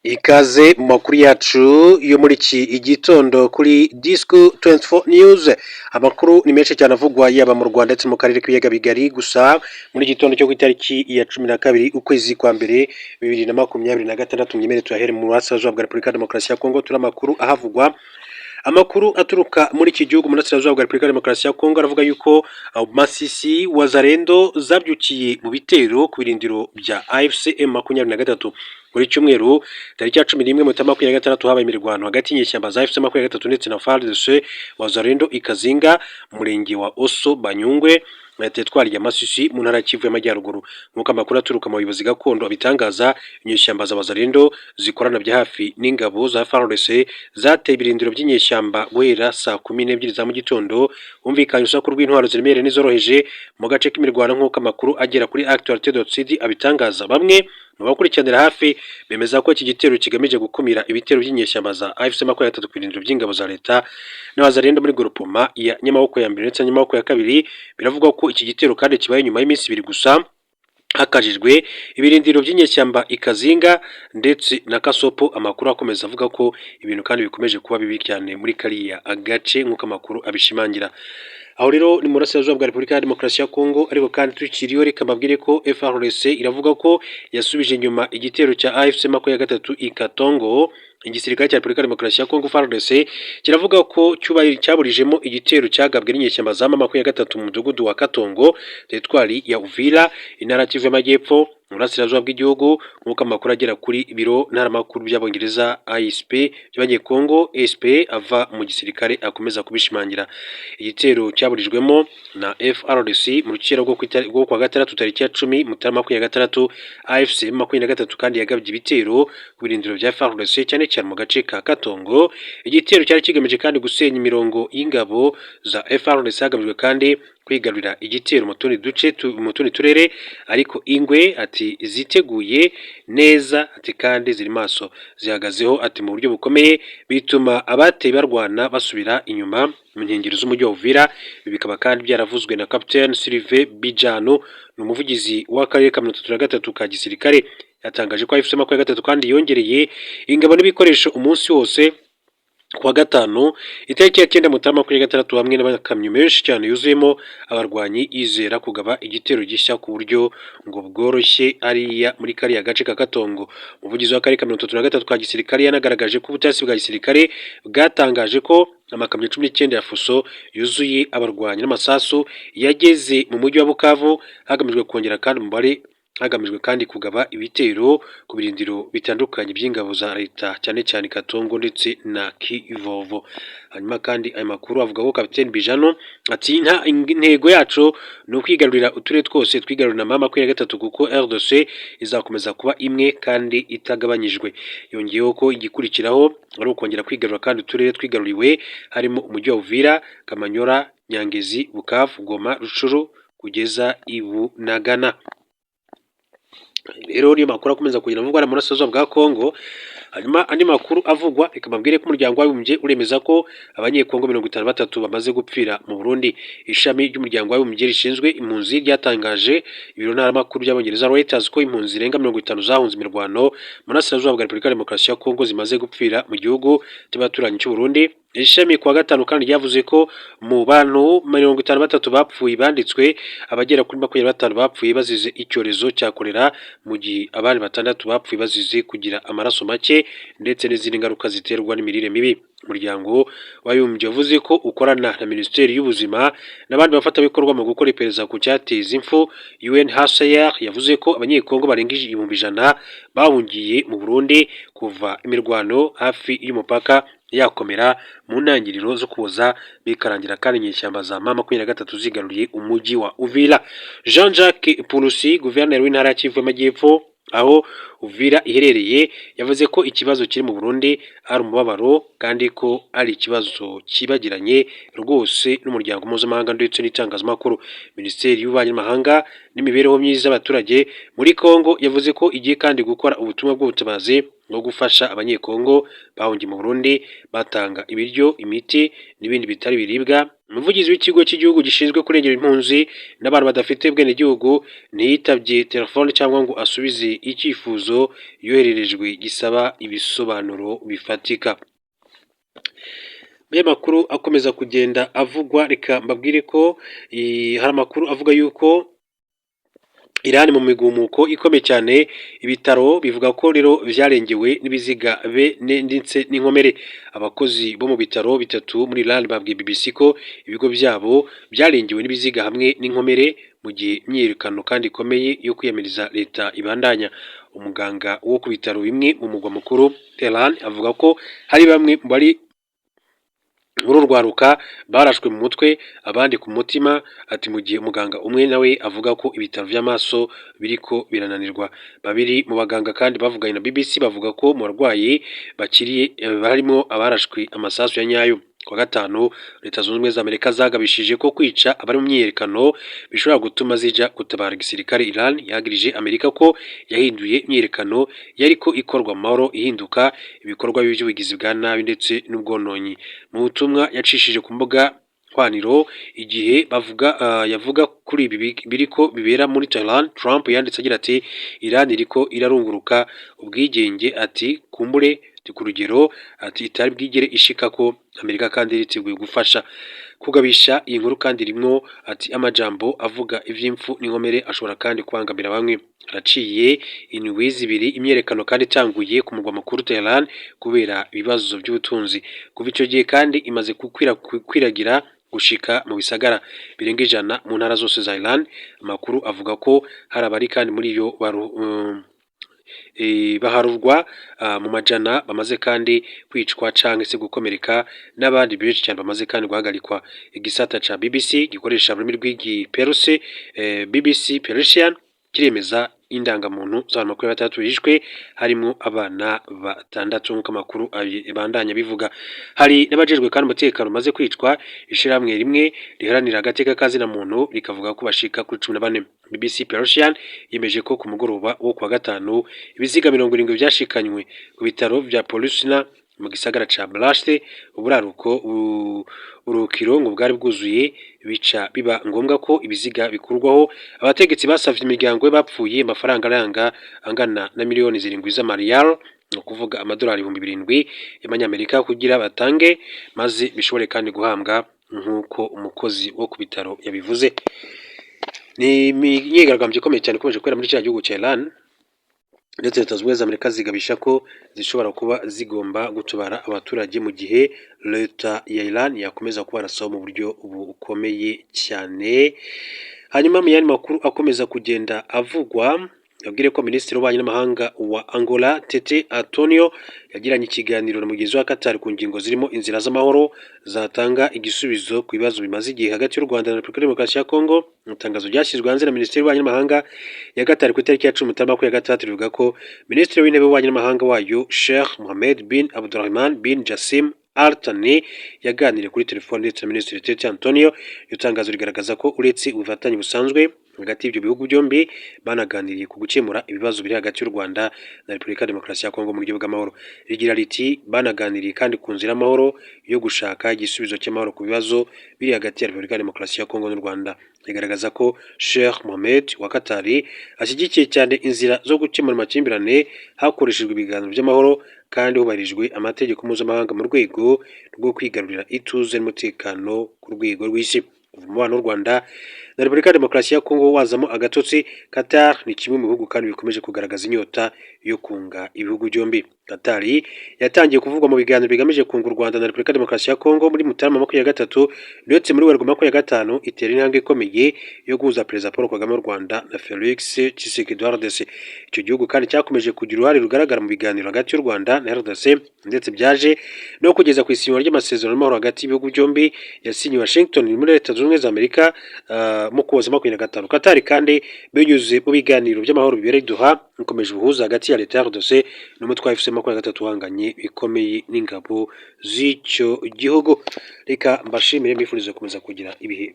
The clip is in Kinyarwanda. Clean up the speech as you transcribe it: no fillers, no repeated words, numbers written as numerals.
Ikaze mu makuru yacu yo muri iki igitondo kuri Disco 24 News. Amakuru ni menshi cyane avugwa yaba mu Rwanda ndetse mu karere k'ibiyaga bigari, gusa muri gitondo cyo ku itariki ya 12 ukwezi kwa mbere 2026 nyemere tuyahere mu burasirazuba bwa Repubulika ya Demokarasi ya Kongo. Turi amakuru ahavugwa, amakuru aturuka muri iki gihugu mu burasirazuba bwa Repubulika ya Demokarasi ya Kongo aravuga yuko Masisi Wazalendo zabyukiye mu bitero ku birindiro bya AFC M23 kuri cyumweru tariki ya 11 Mutarama 2026 habaye imirwano hagati y'inyeshyamba za AFC M23 ndetse na FARDC Wazalendo ikazinga murenge wa Oso Banyungwe na teritwari ya Masisi mu ntara ya Kivu y'Amajyaruguru. Nk'uko amakuru aturuka mu bayobozi gakondo abitangaza, inyeshyamba za Wazalendo zikorana bya hafi n'ingabo za FARDC zateye ibirindiro by'inyeshyamba guhera saa 12 za mu gitondo. Humvikanye urusaku rw'intwaro ziremereye n'izoroheje mu gace k'imirwano nk'uko amakuru agera kuri Actualité.cd abitangaza. Bamwe mu bakurikiranira hafi bemeza ko iki gitero kigamije gukumira ibitero by'inyeshyamba za AFC M23 ku birindiro by'ingabo za leta n'Abazalendo muri groupement ya Nyamaboko ya mbere ndetse na Nyamaboko ya kabiri. Biravugwa ko iki gitero kandi kibaye nyuma y'iminsi 2 gusa hakajijwe ibirindiro by'inyeshyamba ikazinga ndetse na Kasopo. Amakuru akomeza avuga ko ibintu kandi bikomeje kuba bibi cyane muri kariya agace nk'uko amakuru abishimangira. Aho rero ni mu burasirazuba bwa Repubulika ya Demokarasi ya Kongo, ariko kandi tukiriyo reka mbabwire ko FARDC iravuga ko yasubije inyuma igitero cya AFC M23 ikatongo. Igisirikare cya Repubulika ya Demokarasi ya Kongo FARDC kiravuga ko cyaburijemo igitero cyagabwe n'inyeshyamba za M23 mu mudugudu wa Katongo, teritwari ya Uvira, intara ya Kivu y'Amajyepfo, mu burasirazuba bw'igihugu. Nk'uko amakuru agera kuri biro ntaramakuru by'Abongereza ASP by'Abanyekongo SP ava mu gisirikare akomeza kubishimangira. Igitero cyaburijwemo na FARDC mu rukera rwo kwa gatandatu tariki ya 10 Mutarama 2026. AFC M23 kandi yagabye ibitero ku birindiro bya FARDC cyane cyane mu gace ka Katongo. Igitero cyari kigamije kandi gusenya imirongo y'ingabo za FARDC, hagamijwe kandi kwigarurira igitero mu tundi duce mu tundi turere, ariko Ingwe ati ziteguye neza, ati kandi ziri maso zihagazeho, ati mu buryo bukomeye bituma abateye barwana basubira inyuma mu nkengero z'umujyi wa Uvira. Bikaba kandi byaravuzwe na Captain Sylvain Bijano, ni umuvugizi w'akarere ka 33 ka gisirikare. Yatangaje ko AFC M23 kandi yongereye ingabo n'ibikoresho umunsi wose kuwa gatanu itariki ya 9 Mutarama 2026 hamwe n'amakamyo menshi cyane yuzuyemo abarwanyi izera kugaba igitero gishya ku buryo ngo bworoshye ariya muri kariya gace ka Katongo. Umuvugizi w'akarere ka 33 ka gisirikare yanagaragaje ko ubutasi bwa gisirikare bwatangaje ko amakamyo 19 ya fuso yuzuye abarwanyi n'amasasu yageze mu mujyi wa Bukavu, hagamijwe kongera kandi umubare, hagamijwe kandi kugaba ibitero ku birindiro bitandukanye by'ingabo za leta cyane cyane Katongo ndetse na Kivovo. Hanyuma kandi aya makuru avuga ko Captain Bijano ati intego yacu ni ukwigarurira uturere twose twigarurira na M23 kuko RDC izakomeza kuba imwe kandi itagabanyijwe. Yongeyeho ko igikurikiraho ari ukongera kwigarura kandi uturere twigaruriwe harimo umujyi wa Uvira, Kamanyora, Nyangezi, Bukavu, Goma, Rucuru kugeza Ibunagana. Rero niyo makuru akomeza kugenda avugwa mu burasirazuba bwa Kongo. Hanyuma andi makuru avugwa, reka mbabwire ko umuryango w'abibumbye uremeza ko Abanyekongo 53 bamaze gupfira mu Burundi. Ishami ry'umuryango w'abibumbye rishinzwe impunzi ryatangaje ibiro ntaramakuru by'Abongereza Reuters ko impunzi zirenga 50 zahunze imirwano mu burasirazuba bwa Repubulika ya Demokarasi ya Kongo zimaze gupfira mu gihugu cy'abaturanyi cy'u Burundi. Ishami kuwa gatanu kandi ryavuze ko mu bantu 53 bapfuye banditswe abagera kuri 25 bapfuye bazize icyorezo cya kolera, mu gihe abandi 6 bapfuye bazize kugira amaraso make ndetse n'izindi ngaruka ziterwa n'imirire mibi. Umuryango w'abibumbye wavuze ko ukorana na Minisiteri y'Ubuzima n'abandi bafatabikorwa mu gukora iperereza ku cyateza impfu. UNHCR yavuze ko Abanyekongo barenga 100,000 bahungiye mu Burundi kuva imirwano hafi y'umupaka yakomera mu ntangiriro zo kuza bikarangira kandi inyeshyamba za M23 zigaruriye umujyi wa Uvira. Jean-Jacques Purusi, guverineri w'intara ya Kivu y'Amajyepfo aho Uvira iherereye, yavuze ko ikibazo kiri mu Burundi ari umubabaro kandi ko ari ikibazo kibagiranye rwose n'umuryango mpuzamahanga ndetse n'itangazamakuru. Minisiteri y'Ububanyi n'Amahanga n'imibereho myiza y'abaturage muri Kongo yavuze ko igiye kandi gukora ubutumwa bw'ubutabazi no gufasha Abanyekongo bahungiye mu Burundi, batanga ibiryo, imiti n'ibindi bitari biribwa umuvugizi w'ikigo cy'igihugu gishinzwe kurengera impunzi n'abantu badafite ubwenegihugu ntiyitabye telefone cyangwa ngo asubize icyifuzo yohererejwe gisaba ibisobanuro bifatika. Aya makuru akomeza kugenda avugwa, reka mbabwire ko hari amakuru avuga yuko Iran mu migumuko ikomeye cyane, ibitaro bivuga ko rero vyarengewe n'ibiziga ndetse n'inkomere. Abakozi bo mu bitaro bitatu muri Iran babwiye BBC ko ibigo byabo byarengewe n'ibiziga hamwe n'inkomere mu gihe imyiyerekano kandi ikomeye yo kwiyamiriza leta ibandanya. Umuganga wo ku bitaro bimwe mu mugwa mukuru Tehran avuga ko hari bamwe bari urwaruka barashwe mu mutwe abandi ku mutima, ati mu gihe umuganga umwe nawe avuga ko ibitaro by'amaso biriko birananirwa. Babiri mu baganga kandi bavuganye na BBC bavuga ko mu barwayi bakiriye barimo abarashwe amasasu ya nyayo. Kwa gatanu Leta Zunze Ubumwe za Amerika zagabishije ko kwica abari mu myiyerekano bishobora gutuma zija gutabara igisirikare. Iran yagirije Amerika ko yahinduye imyiyerekano yariko ikorwa mahoro ihinduka ibikorwa by'ubugizi bwa nabi ndetse n'ubwononyi. Mu butumwa yacishije ku mbuga hwaniro igihe yavuga kuri ibi biriko bibera muri Tehran, Trump yanditse agira ati Iran iriko irarunguruka ubwigenge, ati kumbure ku rugero ati itari bwigere ishika ko Amerika kandi iriteguye gufasha kugabisha iyi nkuru kandi rimwo ati amajambo avuga ivy'imfu n'inkomere ashobora kandi kubangamira bamwe. Araciye indwi zibiri imyerekano kandi itanguye ku mugwa mukuru Tehran kubera ibibazo by'ubutunzi. Kuva ico gihe kandi imaze kwiragira gushika mu bisagara birenga 100 mu ntara zose za Iran. Amakuru avuga ko hari abari kandi muri iyo baharurwa mu majana bamaze kandi kwicwa canke se gukomereka, n'abandi benshi cyane bamaze kandi guhagarikwa. Igisata ca BBC gikoresha ururimi rw'igiperuse BBC Persian kiremeza indangamuntu z'abantu 26 bishwe harimo abana 6 nk'uko amakuru bandanya bivuga. Hari n'abajejwe kandi umutekano maze kwicwa. Ishiramwe rimwe riharanira agateka kazina muntu rikavuga ko bashika kuri 14. BBC Persian yemeje ko ku mugoroba wo kwa gatanu ibiziga 70 byashikanywe ku bitaro vya Polusna mu gisagara ca Blasht. Uburaruko urukiro ngo bwari bwuzuye bica biba ngombwa ko ibiziga bikurwaho. Abategetsi basavye imiryango bapfuye amafaranga aranga angana na miliyoni 7 z'amariyal, no kuvuga amadolari 7,000 y'amanyamerika kugira batange maze bishobore kandi guhambwa nk'uko umukozi wo ku bitaro yabivuze. Ni imyigaragambyo ikomeye cyane ikomeje kwera muri cya gihugu cya Iran, ndetse Leta Zunze Ubumwe za Amerika zigabisha ko zishobora kuba zigomba gutubara abaturage mu gihe leta ya Iran yakomeza kubarasa mu buryo bukomeye cyane. Hanyuma mu yandi makuru akomeza kugenda avugwa, yabwire ko Minisitiri w'Ububanyi n'Amahanga wa Angola Tete Antonio yagiranye ikiganiro na mugenzi wa Qatar ku ngingo zirimo inzira z'amahoro zatanga igisubizo ku bibazo bimaze igihe hagati y'u Rwanda na Repubulika Demokarasi ya Kongo. Itangazo ryashyizwe hanze na Minisitiri w'Ububanyi n'Amahanga ya Qatar ku itariki ya 10 Mutarama 2023 rivuga ko Minisitiri w'Intebe w'Ububanyi n'Amahanga wayo Sheikh Mohammed bin Abdulrahman bin Jassim Al Thani yaganiriye kuri telefone ndetse na Minisitiri Tete Antonio. Iyo tangazo rigaragaza ko uretse ubufatanye busanzwe hagati y'ibyo bihugu byombi, banaganiriye ku gukemura ibibazo biri hagati y'u Rwanda na Repubulika Demokarasi ya Kongo mu buryo bw'amahoro. Rigira riti banaganiriye kandi ku nzira y'amahoro yo gushaka igisubizo cy'amahoro ku bibazo biri hagati ya Repubulika Demokarasi ya Kongo n'u Rwanda. Rigaragaza ko Sheikh Mohammed wa Qatar ashyigikiye cyane inzira zo gukemura amakimbirane hakoreshejwe ibiganiro by'amahoro kandi hubahirijwe amategeko mpuzamahanga mu rwego rwo kwigarurira ituze n'umutekano ku rwego rw'isi. Umubano w'u Rwanda na Repubulika Demokarasi ya Kongo wazamo agatotsi. Qatar ni kimwe mu bihugu kandi bikomeje kugaragaza inyota yo kunga ibihugu byombi. Qatar yatangiye kuvugwa mu biganiro bigamije kunga u Rwanda na Repubulika Demokarasi ya Kongo muri Mutarama 2023, ndetse muri Werurwe 2025 itera intambwe ikomeye yo guhuza Perezida Paul Kagame w'u Rwanda na Felix Tshisekedi wa RDC. Icyo gihugu kandi cyakomeje kugira uruhare rugaragara mu biganiro hagati y'u Rwanda na RDC, ndetse byaje no kugeza ku isinywa ry'amasezerano y'amahoro hagati y'ibihugu byombi yasinyiwe Washington muri Leta Zunze Ubumwe za Amerika mu Ukuboza 2025. Qatar kandi binyuze mu biganiro by'amahoro bibereye Doha ikomeje ubuhuza hagati ya Leta ya RDC n'umutwe wa FC23 uhanganye bikomeye n'ingabo z'icyo gihugu. Reka mbashimire mbifurize gukomeza kugira ibihe